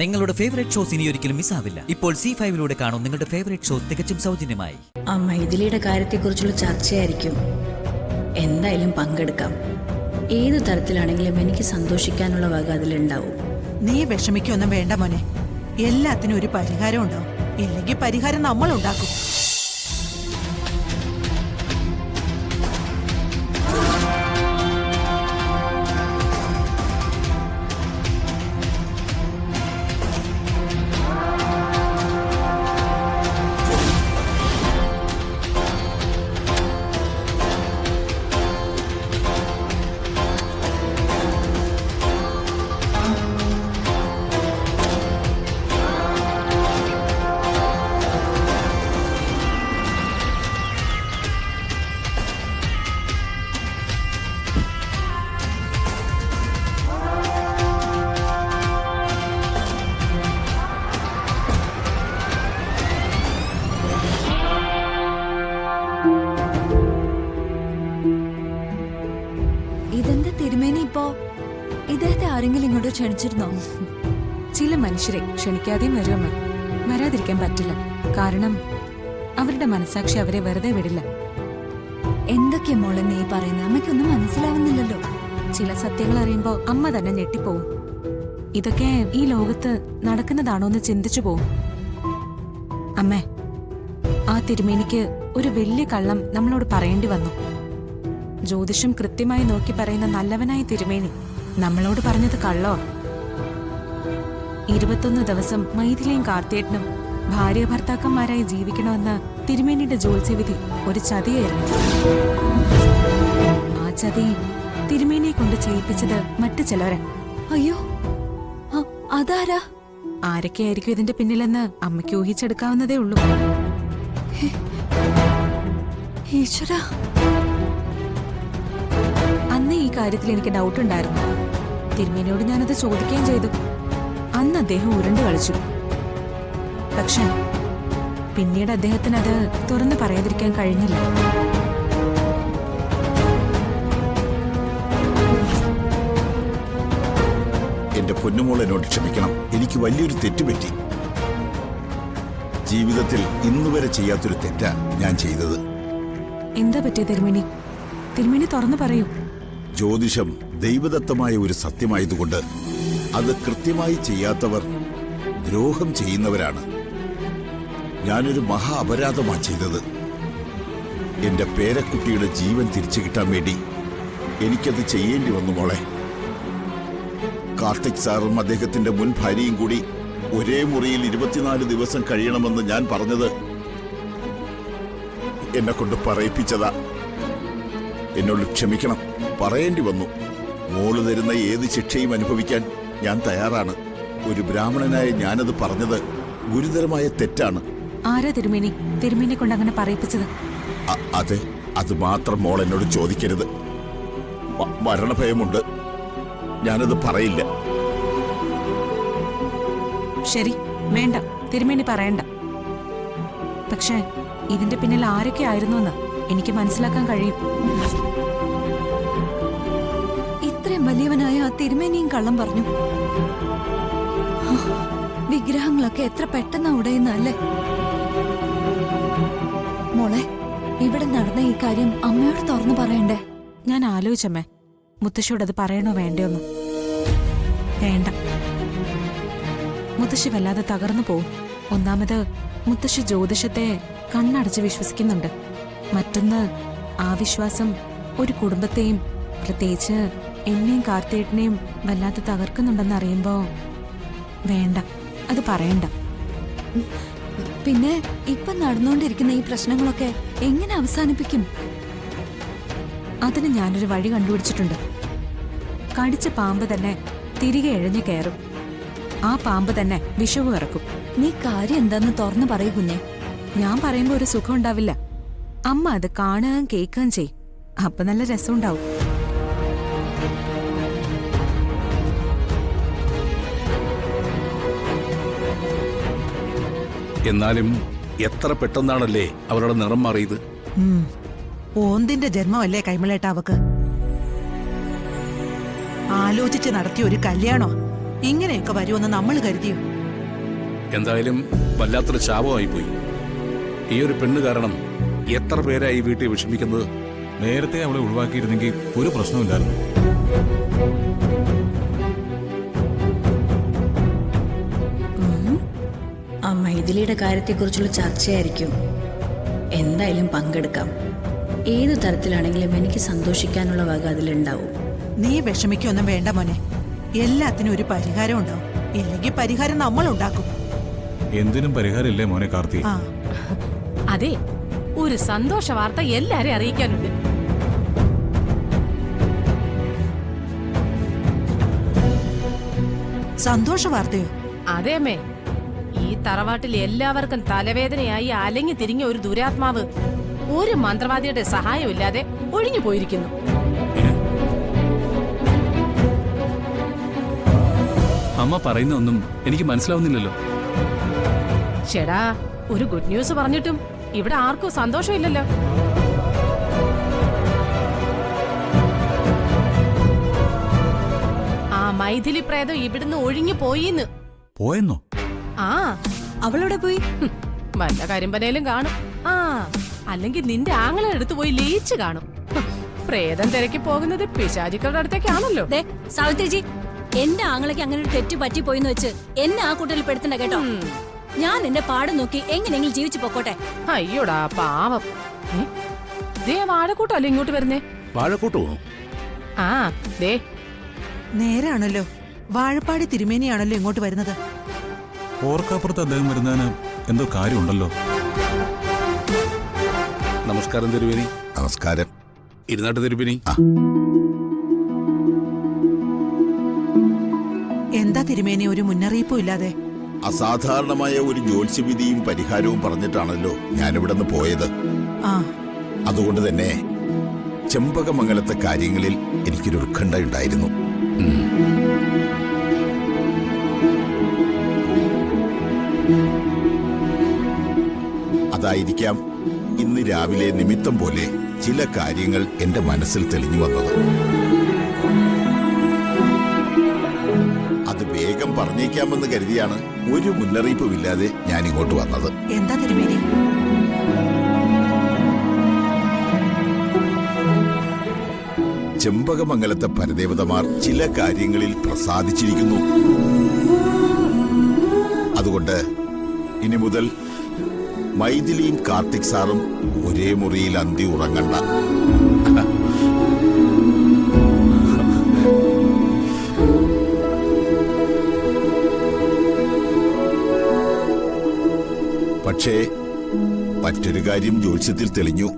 നിങ്ങളുടെ favourite shows ഇനി ഒരിക്കലും മിസ്സാവില്ല. ഇപ്പോൾ C5 കാണും നിങ്ങളുടെ ഫേവറേറ്റ് ഷോസ് തികച്ചും സൗജന്യമായി. ആ മൈഥിലിയുടെ കാര്യത്തെക്കുറിച്ചുള്ള ചർച്ചയായിരിക്കും. എന്തായാലും പങ്കെടുക്കാം. ഏത് തരത്തിലാണെങ്കിലും എനിക്ക് സന്തോഷിക്കാനുള്ള വക അതിലുണ്ടാവും. നീ വിഷമിക്കൊന്നും വേണ്ട മോനെ. എല്ലാത്തിനും ഒരു പരിഹാരം ഉണ്ടാവും. ഇല്ലെങ്കിൽ പരിഹാരം നമ്മൾ ഉണ്ടാക്കും. ഇതെന്താ തിരുമേനി ഇപ്പോ? ഇദ്ദേഹത്തെ ആരെങ്കിലും ഇങ്ങോട്ട് ക്ഷണിച്ചിരുന്നോ? ചില മനുഷ്യരെ ക്ഷണിക്കാതെയും വരുമമ്മ. വരാതിരിക്കാൻ പറ്റില്ല. കാരണം അവരുടെ മനസാക്ഷി അവരെ വെറുതെ വിടില്ല. എന്തൊക്കെയാ മോളെ നീ പറയുന്നത്? അമ്മയ്ക്കൊന്നും മനസ്സിലാവുന്നില്ലല്ലോ. ചില സത്യങ്ങൾ അറിയുമ്പോ അമ്മ തന്നെ ഞെട്ടിപ്പോവും. ഇതൊക്കെ ഈ ലോകത്ത് നടക്കുന്നതാണോ എന്ന് ചിന്തിച്ചു പോവും. അമ്മേ, ആ തിരുമേനിക്ക് ഒരു വലിയ കള്ളം നമ്മളോട് പറയേണ്ടി വന്നു. ജ്യോതിഷം കൃത്യമായി നോക്കി പറയുന്ന നല്ലവനായ തിരുമേനി നമ്മളോട് പറഞ്ഞത് കള്ളോ? 21 ദിവസം മൈഥിലിയും കാർത്തിയേട്ടനും ഭാര്യ ഭർത്താക്കന്മാരായി ജീവിക്കണമെന്ന് തിരുമേനിയുടെ ജ്യോത്സ്യവിധി ഒരു ചതിയായിരുന്നു. ആ ചതി തിരുമേനിയെ കൊണ്ട് ചെയ്യിപ്പിച്ചത് മറ്റു ചിലവരെ. അയ്യോ, അതാരാ? ആരൊക്കെയായിരിക്കും ഇതിന്റെ പിന്നിലെന്ന് അമ്മയ്ക്ക് ഊഹിച്ചെടുക്കാവുന്നതേ ഉള്ളൂ. ഈശ്വരാ, അന്ന് ഈ കാര്യത്തിൽ എനിക്ക് ഡൗട്ട് ഉണ്ടായിരുന്നു. തിരുമേനിയോട് ഞാനത് ചോദിക്കുകയും ചെയ്തു. അന്ന് അദ്ദേഹം ഉരുണ്ടു കളിച്ചു. പക്ഷെ പിന്നീട് അദ്ദേഹത്തിന് അത് തുറന്നു പറയാതിരിക്കാൻ കഴിഞ്ഞില്ല. എന്റെ പൊന്നുമോൾ എന്നോട് ക്ഷമിക്കണം. എനിക്ക് വലിയൊരു തെറ്റുപറ്റി. ജീവിതത്തിൽ ഇന്നുവരെ ചെയ്യാത്തൊരു തെറ്റാ ഞാൻ ചെയ്തത്. എന്താ പറ്റിയ തിരുമേനി? തിരുമേനി തുറന്നു പറയൂ. ജ്യോതിഷം ദൈവദത്തമായ ഒരു സത്യമായതുകൊണ്ട് അത് കൃത്യമായി ചെയ്യാത്തവർ ദ്രോഹം ചെയ്യുന്നവരാണ്. ഞാനൊരു മഹാ അപരാധമാണ് ചെയ്തത്. എന്റെ പേരക്കുട്ടിയുടെ ജീവൻ തിരിച്ചു കിട്ടാൻ വേണ്ടി എനിക്കത് ചെയ്യേണ്ടി വന്നു മോളെ. കാർത്തിക് സാറും അദ്ദേഹത്തിന്റെ മുൻ ഭാര്യയും കൂടി ഒരേ മുറിയിൽ 24 ദിവസം കഴിയണമെന്ന് ഞാൻ പറഞ്ഞത് എന്നെ കൊണ്ട് പറയിപ്പിച്ചതാ. എന്നോട് ക്ഷമിക്കണം, പറയേണ്ടി വന്നു. മോള് തരുന്ന ഏത് ശിക്ഷയും അനുഭവിക്കാൻ ഞാൻ തയ്യാറാണ്. ഒരു ബ്രാഹ്മണനായ ഞാനത് പറഞ്ഞത് ഗുരുതരമായ തെറ്റാണ്. ആരാ തിരുമേനി തിരുമേനിയെ കൊണ്ട് അങ്ങനെ പറയിപ്പിച്ചത്? അതെ, അത് മാത്രം മോൾ എന്നോട് ചോദിക്കരുത്. മരണഭയമുണ്ട്, ഞാനത് പറയില്ല. ശരി, വേണ്ട, തിരുമേനി പറയണ്ട. പക്ഷേ ഇതിന്റെ പിന്നിൽ ആരൊക്കെ ആയിരുന്നു എന്ന് എനിക്ക് മനസ്സിലാക്കാൻ കഴിയും. ഇത്രയും വലിയവനായ ആ തിരുമേനിയും കള്ളം പറഞ്ഞു. വിഗ്രഹങ്ങളൊക്കെ എത്ര പെട്ടെന്നാ ഉടയുന്നല്ലേ. മോളെ, ഇവിടെ നടന്ന ഈ കാര്യം അമ്മയോട് തുറന്നു പറയണ്ടേ? ഞാൻ ആലോചിച്ചമ്മേ, മുത്തശ്ശിയോട് അത് പറയണോ വേണ്ടയോന്ന്. വേണ്ട, മുത്തശ്ശി വല്ലാതെ തകർന്നു പോവും. ഒന്നാമത് മുത്തശ്ശി ജ്യോതിഷത്തെ കണ്ണടച്ച് വിശ്വസിക്കുന്നുണ്ട്. മറ്റൊന്ന്, ആ വിശ്വാസം ഒരു കുടുംബത്തെയും പ്രത്യേകിച്ച് എന്നെയും കാർത്തിയേട്ടനെയും വല്ലാതെ തകർക്കുന്നുണ്ടെന്ന് അറിയുമ്പോ വേണ്ട, അത് പറയണ്ട. പിന്നെ ഇപ്പൊ നടന്നുകൊണ്ടിരിക്കുന്ന ഈ പ്രശ്നങ്ങളൊക്കെ എങ്ങനെ അവസാനിപ്പിക്കും? അതിന് ഞാനൊരു വഴി കണ്ടുപിടിച്ചിട്ടുണ്ട്. കടിച്ച പാമ്പ് തന്നെ തിരികെ എഴഞ്ഞു കയറും. ആ പാമ്പ് തന്നെ വിഷവും ഇറക്കും. നീ കാര്യം എന്താന്ന് തുറന്നു പറയൂ കുഞ്ഞെ. ഞാൻ പറയുമ്പോ ഒരു സുഖം ഉണ്ടാവില്ല. അമ്മ അത് കാണുകയും കേൾക്കുകയും ചെയ്യും. അപ്പൊ നല്ല രസമുണ്ടാവും. എന്നാലും എത്ര പെട്ടെന്നാണല്ലേ അവരുടെ നിറം മാറിയത്. ഓന്തിന്റെ ജന്മമല്ലേ കൈമളേട്ട അവക്ക്. ആലോചിച്ച് നടത്തിയ ഒരു കല്യാണോ? ഇങ്ങനെയൊക്കെ വരുമെന്ന് നമ്മൾ കരുതിയോ? എന്തായാലും വല്ലാത്തൊരു ശാപമായി പോയി. ഈ ഒരു പെണ്ണ് കാരണം എത്ര പേരായി ഈ വീട്ടിൽ വിഷമിക്കുന്നത്. നേരത്തെ അവളെ ഒഴിവാക്കിയിരുന്നെങ്കിൽ ഒരു പ്രശ്നമില്ലായിരുന്നു. ആ മൈഥിലിയുടെ കാര്യത്തെക്കുറിച്ചുള്ള ചർച്ചയായിരിക്കും. എന്തായാലും പങ്കെടുക്കാം. ഏത് തരത്തിലാണെങ്കിലും എനിക്ക് സന്തോഷിക്കാനുള്ള വക അതിലുണ്ടാവും. നീ വിഷമിക്കൊന്നും വേണ്ട മോനെ. എല്ലാത്തിനും ഒരു പരിഹാരം ഉണ്ടാവും. ഇല്ലെങ്കിൽ പരിഹാരം നമ്മൾ ഉണ്ടാക്കും. എന്തിനും പരിഹാരമില്ലേ മോനെ കാർത്തി? ആ അതെ, ഒരു സന്തോഷ വാർത്ത എല്ലാരെയും അറിയിക്കാനുണ്ട്. സന്തോഷ വാർത്തയോ? അതെ അമ്മേ, ഈ തറവാട്ടിൽ എല്ലാവർക്കും തലവേദനയായി അലങ്ങി തിരിഞ്ഞ ഒരു ദുരാത്മാവ് ഒരു മന്ത്രവാദിയുടെ സഹായമില്ലാതെ ഒഴിഞ്ഞു പോയിരിക്കുന്നു. അമ്മ പറയുന്നൊന്നും എനിക്ക് മനസ്സിലാവുന്നില്ലല്ലോ. ചേടാ, ഒരു ഗുഡ് ന്യൂസ് പറഞ്ഞിട്ടും ഇവിടെ ആർക്കും സന്തോഷമില്ലല്ലോ. ആ മൈഥിലി പ്രേതം ഇവിടുന്ന് ഒഴിഞ്ഞു പോയിന്ന്. പോയെന്നോ? ആ, അവളോടെ പോയി. വല്ല കരിമ്പനയിലും കാണും. ആ, അല്ലെങ്കിൽ നിന്റെ ആങ്ങളെ എടുത്തു പോയി ലയിച്ചു കാണും. പ്രേതം തിരക്കി പോകുന്നത് പിശാചുക്കളുടെ അടുത്തേക്കാണല്ലോ. സാവിത്രിജി, എന്റെ ആങ്ങളയ്ക്ക് അങ്ങനെ ഒരു തെറ്റ് പറ്റിപ്പോയിന്ന് വെച്ച് എന്നെ ആ കൂട്ടത്തിൽ പെടുത്തണ്ട കേട്ടോ. ഞാൻ എന്റെ പാടം നോക്കി എങ്ങനെയെങ്കിലും ജീവിച്ചു പൊക്കോട്ടെ. അയ്യോടാ പാവം. ദേ വാഴക്കൂട്ടല്ലേ ഇങ്ങോട്ട് വരുന്നേ? വാഴക്കൂട്ടോ? ആ ദേ, നേരാണല്ലോ. വാഴപ്പാടി തിരുമേനിയാണല്ലോ ഇങ്ങോട്ട് വരുന്നത്. ഓർക്കാപ്പുറത്ത് അദ്ദേഹം വരുന്നതിന് എന്തോ കാര്യമുണ്ടല്ലോ. നമസ്കാരം തിരുവേനി. നമസ്കാരം. ഇരുന്നാട്ട് തിരുവേനി. എന്താ തിരുമേനി ഒരു മുന്നറിയിപ്പും ഇല്ലാതെ? അസാധാരണമായ ഒരു ജ്യോത്സ്യവിധിയും പരിഹാരവും പറഞ്ഞിട്ടാണല്ലോ ഞാനിവിടെ നിന്ന് പോയത്. ആ അതുകൊണ്ട് തന്നെ ചെമ്പകമംഗലത്തെ കാര്യങ്ങളിൽ എനിക്കൊരു ഉത്കണ്ഠയുണ്ടായിരുന്നു. അതായിരിക്കാം ഇന്ന് രാവിലെ നിമിത്തം പോലെ ചില കാര്യങ്ങൾ എന്റെ മനസ്സിൽ തെളിഞ്ഞു വന്നത്. അത് വേഗം പറഞ്ഞേക്കാമെന്ന് കരുതിയാണ് ഒരു മുന്നറിയിപ്പുമില്ലാതെ ഞാൻ ഇങ്ങോട്ട് വന്നത്. എന്താ തിരുമേനി? ചെമ്പകമംഗലത്തെ പരദേവതമാർ ചില കാര്യങ്ങളിൽ പ്രസാദിച്ചിരിക്കുന്നു. അതുകൊണ്ട് ഇനി മുതൽ മൈഥിലിയും കാർത്തിക് സാറും ഒരേ മുറിയിൽ അന്തി ഉറങ്ങണ്ട. പക്ഷേ മറ്റൊരു കാര്യം ജ്യോത്സ്യത്തിൽ തെളിഞ്ഞു.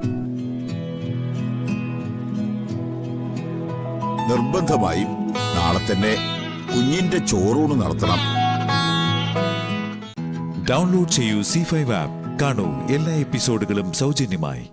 നിർബന്ധമായും നാളെ തന്നെ കുഞ്ഞിന്റെ ചോറൂണ് നടത്തണം. ഡൗൺലോഡ് ചെയ്യൂ C5 ആപ്പ്. കാണൂ എല്ലാ എപ്പിസോഡുകളും സൗജന്യമായി.